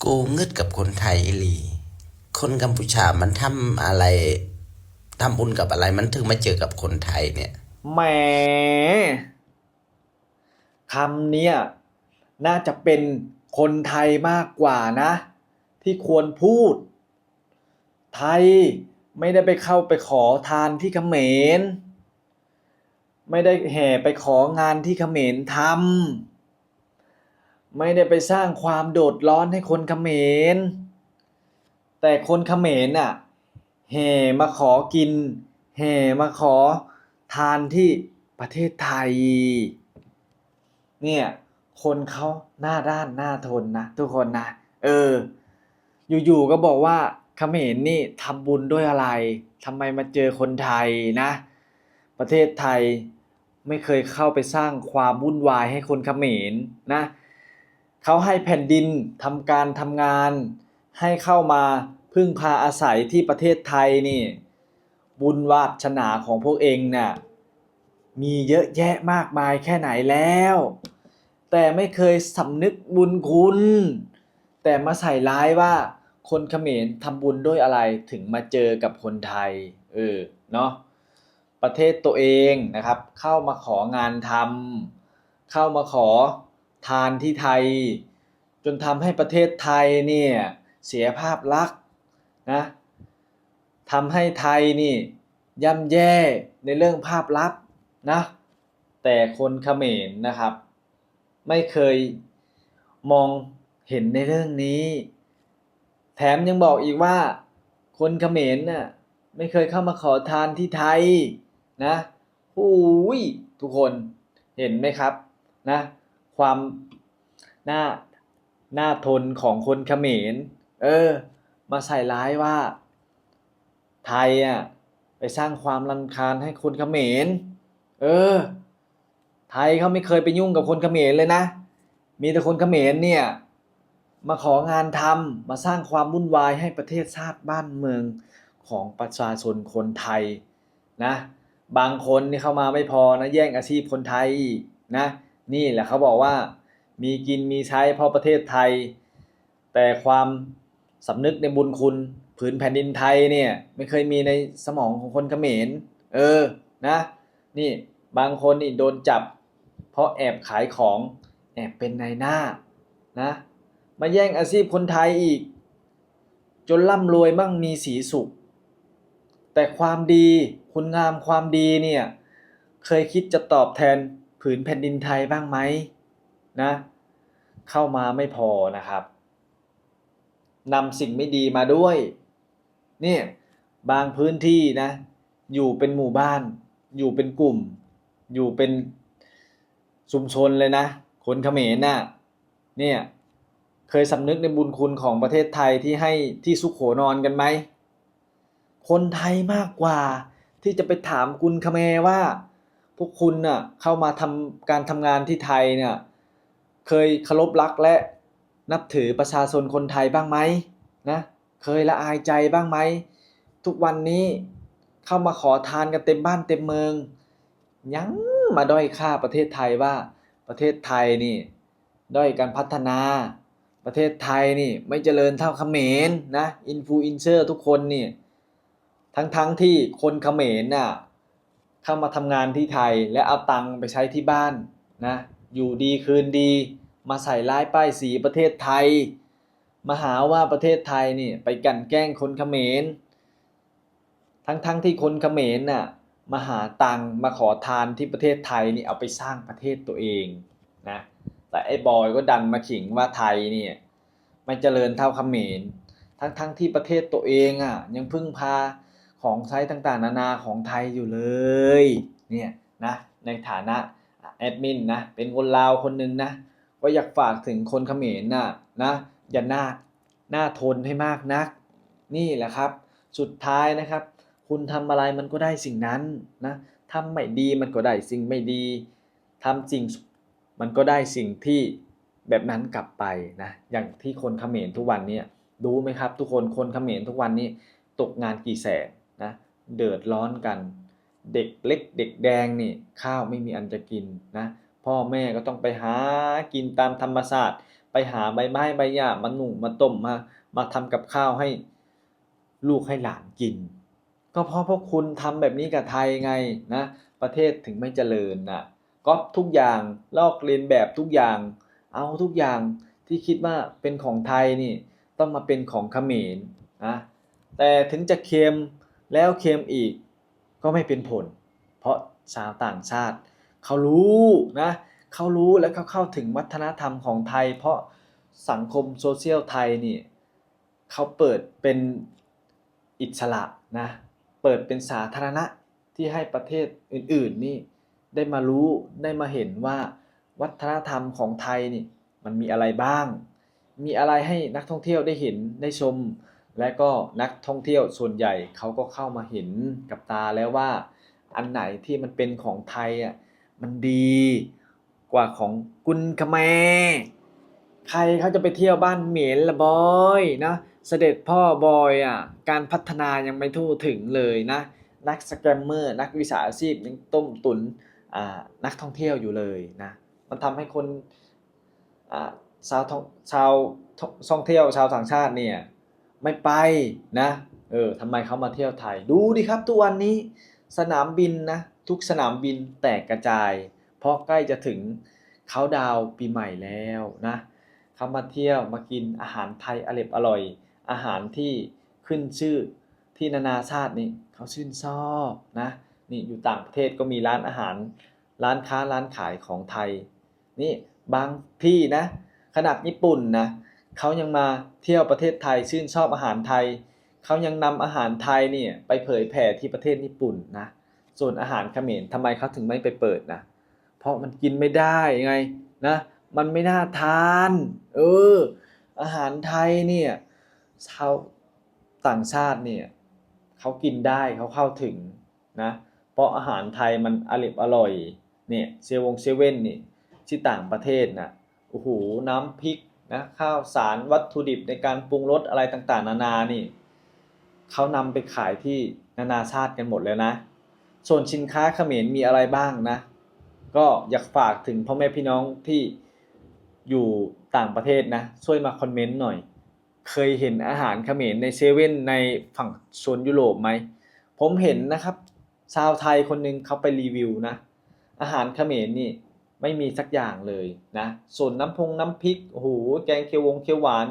กูงึดกับคนไทยอีหลีคนกัมพูชามันทำอะไรทำบุญกับอะไรมันถึงมาเจอกับคนไทยเนี่ยแหมคำเนี้ยน่าจะเป็นคนไทยมากกว่านะที่ควรพูดไทยไม่ได้ไปเข้าไปขอทานที่เขมรไม่ได้แห่ไปของานที่เขมรทำไม่ได้ไปสร้างความโดดร้อนให้คนเขมรแต่คนเขมรน่ะแห่มาขอกินแห่มาขอทานที่ประเทศไทย เนี่ยคนเขาหน้าด้านหน้าทนนะทุกคนนะเอออยู่ๆก็บอกว่าเขมรนี่ทำบุญด้วยอะไรทำไมมาเจอคนไทยนะประเทศไทยไม่เคยเข้าไปสร้างความวุ่นวายให้คนเขมรนะเขาให้แผ่นดินทำการทำงานให้เข้ามาพึ่งพาอาศัยที่ประเทศไทยนี่บุญวาสนาของพวกเองน่ะ มีเยอะแยะมากมายแค่ไหนแล้วแต่ไม่เคยสำนึกบุญคุณแต่มาใส่ร้ายว่าคนเขมรทำบุญด้วยอะไรถึงมาเจอกับคนไทยเนาะประเทศตัวเองนะครับเข้ามาของานทำเข้ามาขอทานที่ไทยจนทำให้ประเทศไทยเนี่ยเสียภาพลักษณ์นะทำให้ไทยนี่ย่ำแย่ในเรื่องภาพลักษณ์ นะแต่คนเขมรนะครับไม่เคยมองเห็นในเรื่องนี้แถมยังบอกอีกว่าคนเขมรน่ะไม่เคยเข้ามาขอทานที่ไทยนะหูยทุกคนเห็นไหมครับนะความน่าน่าทนของคนเขมรมาใส่ร้ายว่าไทยอ่ะไปสร้างความรำคาญให้คนเขมร เออไทยเขาไม่เคยไปยุ่งกับคนเขมรเลยนะมีแต่คนเขมรเนี่ยมาของานทำมาสร้างความวุ่นวายให้ประเทศชาติบ้านเมืองของประชาชนคนไทยนะบางคนนี่เข้ามาไม่พอนะแย่งอาชีพคนไทยนะนี่แหละเขาบอกว่ามีกินมีใช้เพราะประเทศไทยแต่ความสำนึกในบุญคุณผืนแผ่นดินไทยเนี่ยไม่เคยมีในสมองของคนเขมรนะ นี่บางคนนี่โดนจับเพราะแอบขายของแอบเป็นนายหน้านะมาแย่งอาชีพคนไทยอีกจนร่ำรวยมั่งมีสีสุขแต่ความดีคุณงามความดีเนี่ยเคยคิดจะตอบแทนผืนแผ่นดินไทยบ้างไหมนะเข้ามาไม่พอนะครับนำสิ่งไม่ดีมาด้วยเนี่ยบางพื้นที่นะอยู่เป็นหมู่บ้านอยู่เป็นกลุ่ม อยู่เป็นชุมชนเลยนะคนเขมรน่ะเนี่ยเคยสำนึกในบุญคุณของประเทศไทยที่ให้ที่สุโขนอนกันไหมคนไทยมากกว่าที่จะไปถามคุณเขมรว่าพวกคุณน่ะเข้ามาทำการทำงานที่ไทยเนี่ยเคยเคารพรักและนับถือประชาชนคนไทยบ้างไหมนะเคยละอายใจบ้างไหมทุกวันนี้เข้ามาขอทานกันเต็มบ้านเต็มเมือง ยังมาด้อยค่าประเทศไทยว่าประเทศไทยนี่ด้อยการพัฒนาประเทศไทยนี่ไม่เจริญเท่าเขมรนะอินฟลูเอนเซอร์ทุกคนนี่ทั้งที่คนเขมรน่ะเข้ามาทำงานที่ไทยและเอาตังค์ไปใช้ที่บ้านนะอยู่ดีคืนดีมาใส่ร้ายป้ายสีประเทศไทยมาหาว่าประเทศไทยนี่ไปกลั่นแกล้งคนเขมรทั้งที่คนเขมรน่ะ มาหาตังค์มาขอทานที่ประเทศไทยนี่เอาไปสร้างประเทศตัวเองนะแต่ไอ้บอยก็ดันมาขิงว่าไทยเนี่ยไม่เจริญเท่าเขมรทั้งที่ประเทศตัวเองอ่ะยังพึ่งพาของใช้ต่างๆนานาของไทยอยู่เลยเนี่ยนะในฐานะแอดมินนะเป็นคนลาวคนหนึ่งนะก็อยากฝากถึงคนเขมรน่ะนะอย่าหน้าทนให้มากนักนี่แหละครับสุดท้ายนะครับ คุณทำอะไรมันก็ได้สิ่งนั้นนะทำไม่ดีมันก็ได้สิ่งไม่ดีทำสิ่งมันก็ได้สิ่งที่แบบนั้นกลับไปนะอย่างที่คนเขมรทุกวันนี้รู้ไหมครับทุกคนคนเขมรทุกวันนี้ตกงานกี่แสนนะเดือดร้อนกันเด็กเล็กเด็กแดงนี่ข้าวไม่มีอันจะกินนะพ่อแม่ก็ต้องไปหากินตามธรรมชาติ ไปหาใบไม้ใบหญ้ามานุ่งมาต้มมาทำกับข้าวให้ลูกให้หลานกิน ก็เพราะพวกคุณทำแบบนี้กับไทยไงนะประเทศถึงไม่เจริญนะก๊อปทุกอย่างลอกเลียนแบบทุกอย่างเอาทุกอย่างที่คิดว่าเป็นของไทยนี่ต้องมาเป็นของเขมรนะแต่ถึงจะเค็มแล้วเค็มอีกก็ไม่เป็นผลเพราะชาวต่างชาติเขารู้นะเขารู้และเขาเข้าถึงวัฒนธรรมของไทยเพราะสังคมโซเชียลไทยนี่เขาเปิดเป็นอิสระนะเปิดเป็นสาธารณะที่ให้ประเทศอื่นๆนี่ได้มารู้ได้มาเห็นว่าวัฒนธรรมของไทยนี่มันมีอะไรบ้างมีอะไรให้นักท่องเที่ยวได้เห็นได้ชมและก็นักท่องเที่ยวส่วนใหญ่เขาก็เข้ามาเห็นกับตาแล้วว่าอันไหนที่มันเป็นของไทยอ่ะมันดีกว่าของกุนคาแมใครเขาจะไปเที่ยวบ้านเหม็นละบอยนะเสด็จพ่อบอยอ่ะการพัฒนายังไม่ทั่วถึงเลยนะนักสแกมเมอร์นักวิชาชีพยังต้มตุนนักท่องเที่ยวอยู่เลยนะมันทำให้คนชาวท่องเที่ยวชาวต่างชาติเนี่ยไม่ไปนะทำไมเขามาเที่ยวไทยดูดิครับทุกวันนี้สนามบินนะทุกสนามบินแตกกระจายเพราะใกล้จะถึงเขาดาวน์ปีใหม่แล้วนะเขามาเที่ยวมากินอาหารไทยอร่อยอาหารที่ขึ้นชื่อที่นานาชาตินี่เขาชื่นชอบนะนี่อยู่ต่างประเทศก็มีร้านอาหารร้านค้าร้านขายของไทยนี่บางที่นะขนาดญี่ปุ่นนะเขายังมาเที่ยวประเทศไทยชื่นชอบอาหารไทยเขายังนำอาหารไทยเนี่ยไปเผยแผ่ที่ประเทศญี่ปุ่นนะส่วนอาหารเขมรทำไมเขาถึงไม่ไปเปิดนะเพราะมันกินไม่ได้ไงนะมันไม่น่าทานอาหารไทยเนี่ยชาวต่างชาติเนี่ยเขากินได้เขาเข้าถึงนะเพราะอาหารไทยมันอร่อยเนี่ยเซเว่นนี่ที่ต่างประเทศนะโอ้โหน้ำพริกนะข้าวสารวัตถุดิบในการปรุงรสอะไรต่างๆนานานี่เขานำไปขายที่นานาชาติกันหมดแล้วนะส่วนสินค้าเขมรมีอะไรบ้างนะก็อยากฝากถึงพ่อแม่พี่น้องที่อยู่ต่างประเทศนะช่วยมาคอมเมนต์หน่อยเคยเห็นอาหารเขมรในเซเว่นในฝั่งโซนยุโรปไหมผมเห็นนะครับชาวไทยคนหนึ่งเขาไปรีวิวนะอาหารเขมรนี่ไม่มีสักอย่างเลยนะส่วนน้ำพริกโอ้โหแกงเขียวหวาน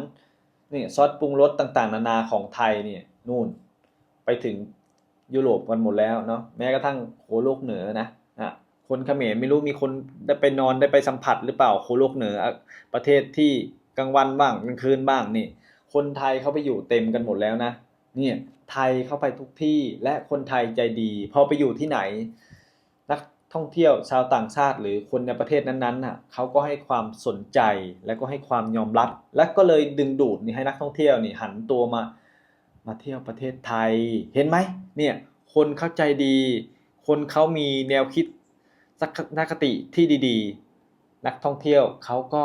นี่ซอสปรุงรสต่างๆนานาของไทยเนี่ยนู่นไปถึงยุโรปกันหมดแล้วเนาะแม้กระทั่งโลกเหนือนะคนเขมรไม่รู้มีคนได้ไปนอนได้ไปสัมผัสหรือเปล่าโลกเหนือประเทศที่กลางวันบ้างกลางคืนบ้างนี่คนไทยเขาไปอยู่เต็มกันหมดแล้วนะเนี่ยไทยเข้าไปทุกที่และคนไทยใจดีพอไปอยู่ที่ไหนนักท่องเที่ยวชาวต่างชาติหรือคนในประเทศนั้นๆน่ะเขาก็ให้ความสนใจและก็ให้ความยอมรับและก็เลยดึงดูดนี่ให้นักท่องเที่ยวนี่หันตัวมาเที่ยวประเทศไทยเห็นไหมเนี่ยคนเข้าใจดีคนเขามีแนวคิดทัศนคติที่ดีๆนักท่องเที่ยวเขาก็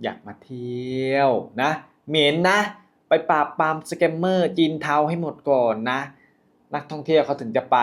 อยากมาเที่ยวนะเหม็นนะไปปราบปรามสแกมเมอร์จีนเทาให้หมดก่อนนะนักท่องเที่ยวเขาถึงจะไป